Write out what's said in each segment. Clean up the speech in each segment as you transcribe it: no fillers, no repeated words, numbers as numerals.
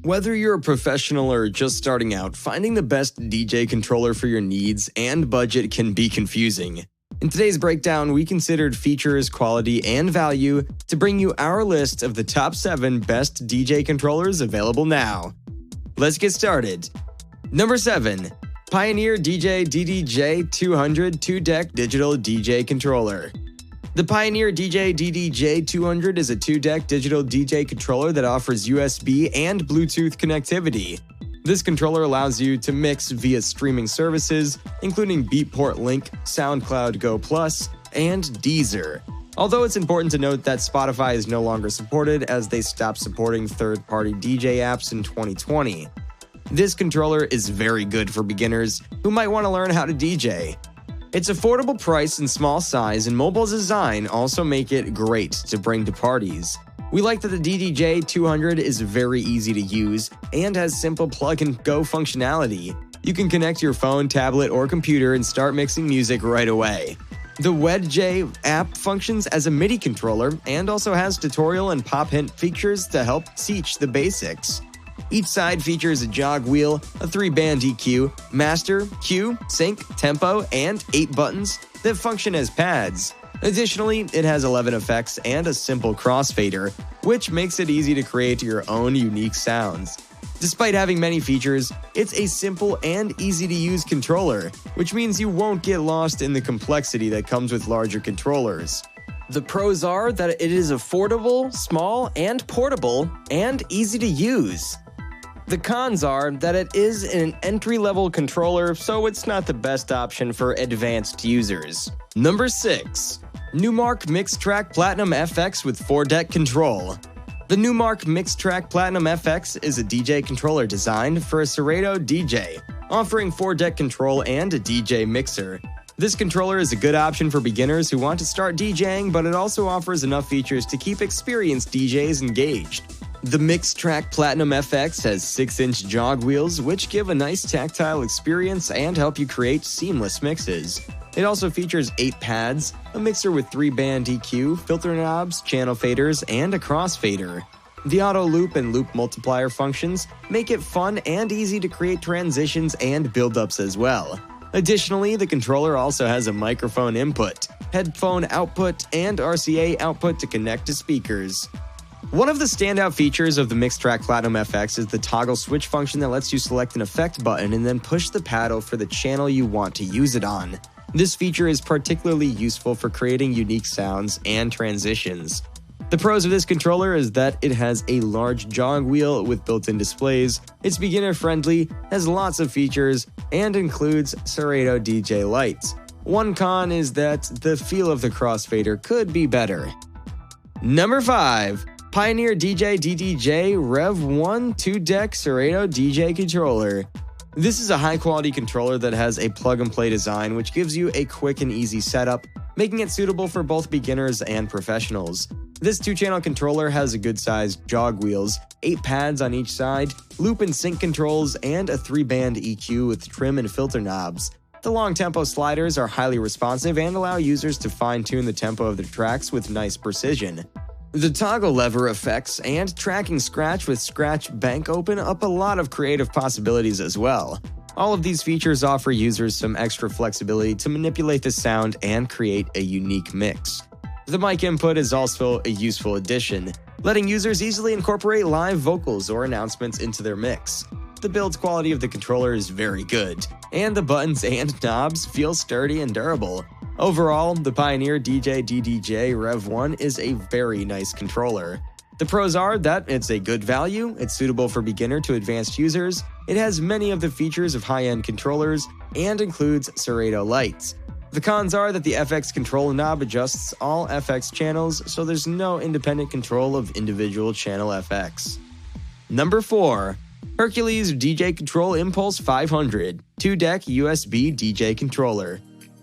Whether you're a professional or just starting out, finding the best DJ controller for your needs and budget can be confusing. In today's breakdown, we considered features, quality, and value to bring you our list of the top 7 best DJ controllers available now. Let's get started. Number 7. Pioneer DJ DDJ-200 2-Deck Digital DJ Controller. The Pioneer DJ DDJ-200 is a 2-deck digital DJ controller that offers USB and Bluetooth connectivity. This controller allows you to mix via streaming services, including Beatport Link, SoundCloud Go Plus, and Deezer. Although it's important to note that Spotify is no longer supported as they stopped supporting third-party DJ apps in 2020. This controller is very good for beginners who might want to learn how to DJ. Its affordable price and small size and mobile design also make it great to bring to parties. We like that the DDJ-200 is very easy to use and has simple plug-and-go functionality. You can connect your phone, tablet, or computer and start mixing music right away. The WedJ app functions as a MIDI controller and also has tutorial and pop hint features to help teach the basics. Each side features a jog wheel, a 3-band EQ, master, cue, sync, tempo, and 8 buttons that function as pads. Additionally, it has 11 effects and a simple crossfader, which makes it easy to create your own unique sounds. Despite having many features, it's a simple and easy-to-use controller, which means you won't get lost in the complexity that comes with larger controllers. The pros are that it is affordable, small, and portable, and easy to use. The cons are that it is an entry-level controller, so it's not the best option for advanced users. Number 6. Numark Mixtrack Platinum FX with 4-deck control. The Numark Mixtrack Platinum FX is a DJ controller designed for a Serato DJ, offering 4-deck control and a DJ mixer. This controller is a good option for beginners who want to start DJing, but it also offers enough features to keep experienced DJs engaged. The Mixtrack Platinum FX has 6-inch jog wheels, which give a nice tactile experience and help you create seamless mixes. It also features 8 pads, a mixer with 3-band EQ, filter knobs, channel faders, and a crossfader. The auto loop and loop multiplier functions make it fun and easy to create transitions and build-ups as well. Additionally, the controller also has a microphone input, headphone output, and RCA output to connect to speakers. One of the standout features of the Mixtrack Platinum FX is the toggle switch function that lets you select an effect button and then push the paddle for the channel you want to use it on. This feature is particularly useful for creating unique sounds and transitions. The pros of this controller is that it has a large jog wheel with built-in displays, it's beginner-friendly, has lots of features, and includes Serato DJ lights. One con is that the feel of the crossfader could be better. Number 5. Pioneer DJ DDJ-RR 1 2-Deck Serato DJ Controller. This is a high-quality controller that has a plug-and-play design which gives you a quick and easy setup, making it suitable for both beginners and professionals. This 2-channel controller has a good-sized jog wheels, 8 pads on each side, loop and sync controls, and a 3-band EQ with trim and filter knobs. The long tempo sliders are highly responsive and allow users to fine-tune the tempo of their tracks with nice precision. The toggle lever effects and tracking scratch with scratch bank open up a lot of creative possibilities as well. All of these features offer users some extra flexibility to manipulate the sound and create a unique mix. The mic input is also a useful addition, letting users easily incorporate live vocals or announcements into their mix. The build quality of the controller is very good, and the buttons and knobs feel sturdy and durable. Overall, the Pioneer DJ DDJ-RR 1 is a very nice controller. The pros are that it's a good value, it's suitable for beginner to advanced users, it has many of the features of high-end controllers, and includes Serato lights. The cons are that the FX control knob adjusts all FX channels, so there's no independent control of individual channel FX. Number 4. Hercules DJ Control Inpulse 500 2-Deck USB DJ Controller.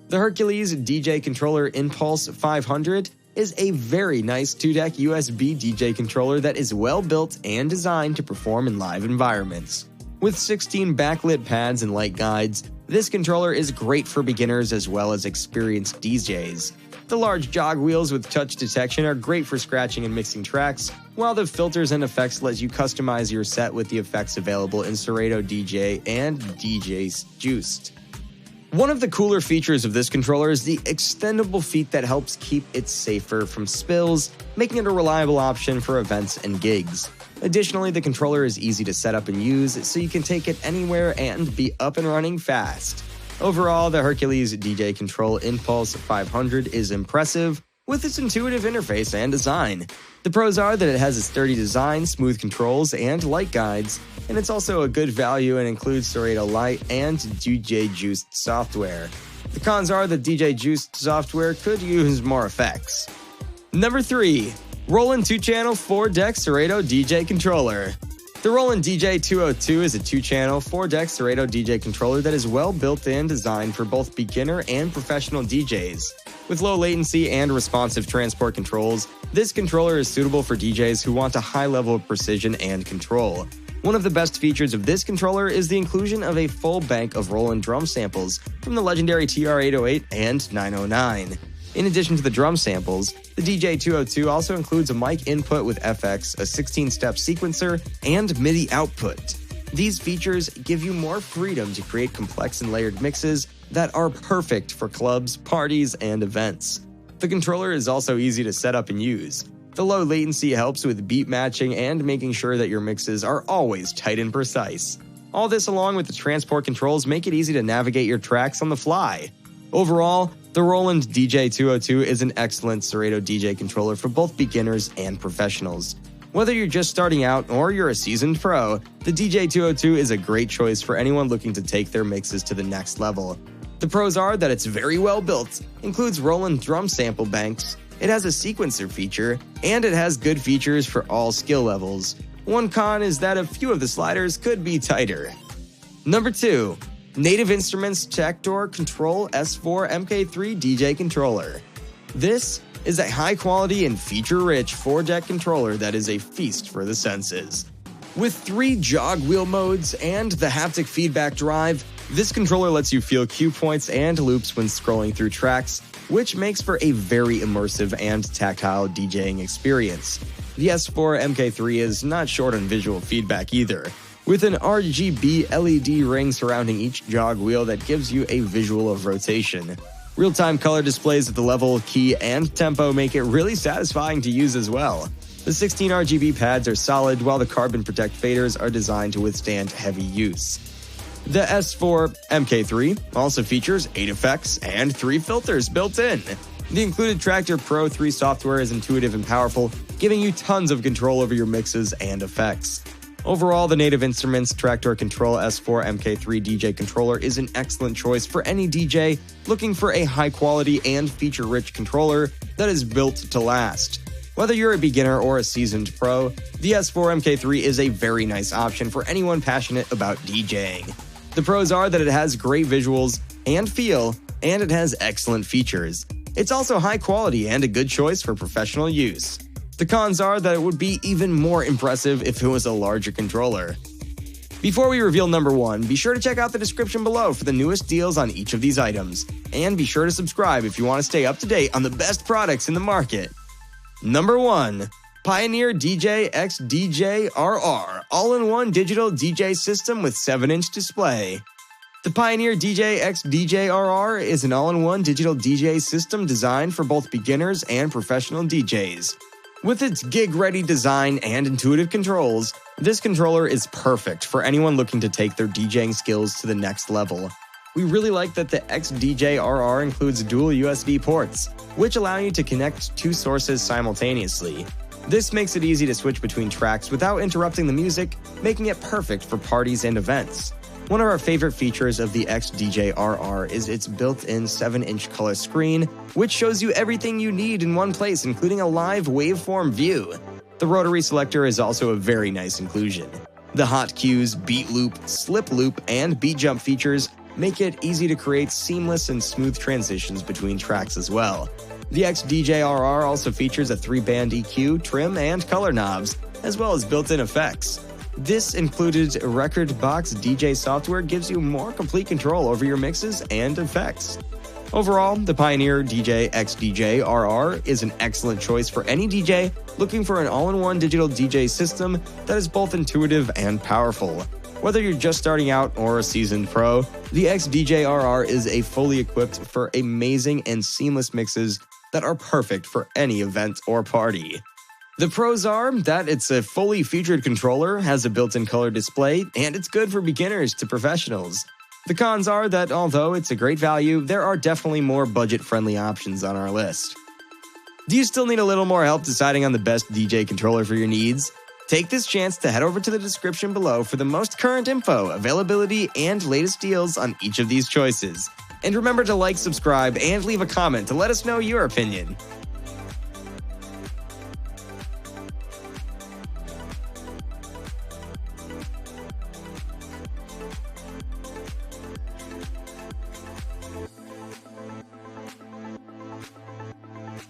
The Hercules DJ Controller Inpulse 500 is a very nice 2-deck USB DJ controller that is well built and designed to perform in live environments. With 16 backlit pads and light guides, this controller is great for beginners as well as experienced DJs. The large jog wheels with touch detection are great for scratching and mixing tracks, while the filters and effects let you customize your set with the effects available in Serato DJ and DJUCED. One of the cooler features of this controller is the extendable feet that helps keep it safer from spills, making it a reliable option for events and gigs. Additionally, the controller is easy to set up and use, so you can take it anywhere and be up and running fast. Overall, the Hercules DJ Control Inpulse 500 is impressive with its intuitive interface and design. The pros are that it has a sturdy design, smooth controls, and light guides, and it's also a good value and includes Serato Lite and DJUCED software. The cons are that DJUCED software could use more effects. Number 3. Roland Two-channel 4-deck Serato DJ Controller. The Roland DJ-202 is a 2-channel, 4-deck Serato DJ controller that is well built and designed for both beginner and professional DJs. With low latency and responsive transport controls, this controller is suitable for DJs who want a high level of precision and control. One of the best features of this controller is the inclusion of a full bank of Roland drum samples from the legendary TR-808 and 909. In addition to the drum samples, the DJ-202 also includes a mic input with FX, a 16-step sequencer, and MIDI output. These features give you more freedom to create complex and layered mixes that are perfect for clubs, parties, and events. The controller is also easy to set up and use. The low latency helps with beat matching and making sure that your mixes are always tight and precise. All this along with the transport controls make it easy to navigate your tracks on the fly. Overall, the Roland DJ-202 is an excellent Serato DJ controller for both beginners and professionals. Whether you're just starting out or you're a seasoned pro, the DJ-202 is a great choice for anyone looking to take their mixes to the next level. The pros are that it's very well built, includes Roland drum sample banks, it has a sequencer feature, and it has good features for all skill levels. One con is that a few of the sliders could be tighter. Number 2. Native Instruments Traktor Kontrol S4 MK3 DJ Controller. This is a high-quality and feature-rich 4-deck controller that is a feast for the senses. With 3 jog wheel modes and the haptic feedback drive, this controller lets you feel cue points and loops when scrolling through tracks, which makes for a very immersive and tactile DJing experience. The S4 MK3 is not short on visual feedback either, with an RGB LED ring surrounding each jog wheel that gives you a visual of rotation. Real-time color displays at the level, key, and tempo make it really satisfying to use as well. The 16 RGB pads are solid, while the Carbon Protect faders are designed to withstand heavy use. The S4 MK3 also features 8 effects and 3 filters built in. The included Traktor Pro 3 software is intuitive and powerful, giving you tons of control over your mixes and effects. Overall, the Native Instruments Traktor Kontrol S4 MK3 DJ controller is an excellent choice for any DJ looking for a high-quality and feature-rich controller that is built to last. Whether you're a beginner or a seasoned pro, the S4 MK3 is a very nice option for anyone passionate about DJing. The pros are that it has great visuals and feel, and it has excellent features. It's also high quality and a good choice for professional use. The cons are that it would be even more impressive if it was a larger controller. Before we reveal number 1, be sure to check out the description below for the newest deals on each of these items. And be sure to subscribe if you want to stay up to date on the best products in the market. Number 1. Pioneer DJ XDJ-RR All-in-One Digital DJ System with 7-inch display. The Pioneer DJ XDJ-RR is an all-in-one digital DJ system designed for both beginners and professional DJs. With its gig-ready design and intuitive controls, this controller is perfect for anyone looking to take their DJing skills to the next level. We really like that the XDJ-RR includes dual USB ports, which allow you to connect 2 sources simultaneously. This makes it easy to switch between tracks without interrupting the music, making it perfect for parties and events. One of our favorite features of the XDJ-RR is its built-in 7-inch color screen, which shows you everything you need in one place, including a live waveform view. The rotary selector is also a very nice inclusion. The hot cues, beat loop, slip loop, and beat jump features make it easy to create seamless and smooth transitions between tracks as well. The XDJ-RR also features a 3-band EQ, trim, and color knobs, as well as built-in effects. This included Record Box DJ software gives you more complete control over your mixes and effects. Overall, the Pioneer DJ XDJ-RR is an excellent choice for any DJ looking for an all-in-one digital DJ system that is both intuitive and powerful. Whether you're just starting out or a seasoned pro, the XDJ-RR is fully equipped for amazing and seamless mixes that are perfect for any event or party. The pros are that it's a fully featured controller, has a built-in color display, and it's good for beginners to professionals. The cons are that although it's a great value, there are definitely more budget-friendly options on our list. Do you still need a little more help deciding on the best DJ controller for your needs? Take this chance to head over to the description below for the most current info, availability, and latest deals on each of these choices. And remember to like, subscribe, and leave a comment to let us know your opinion.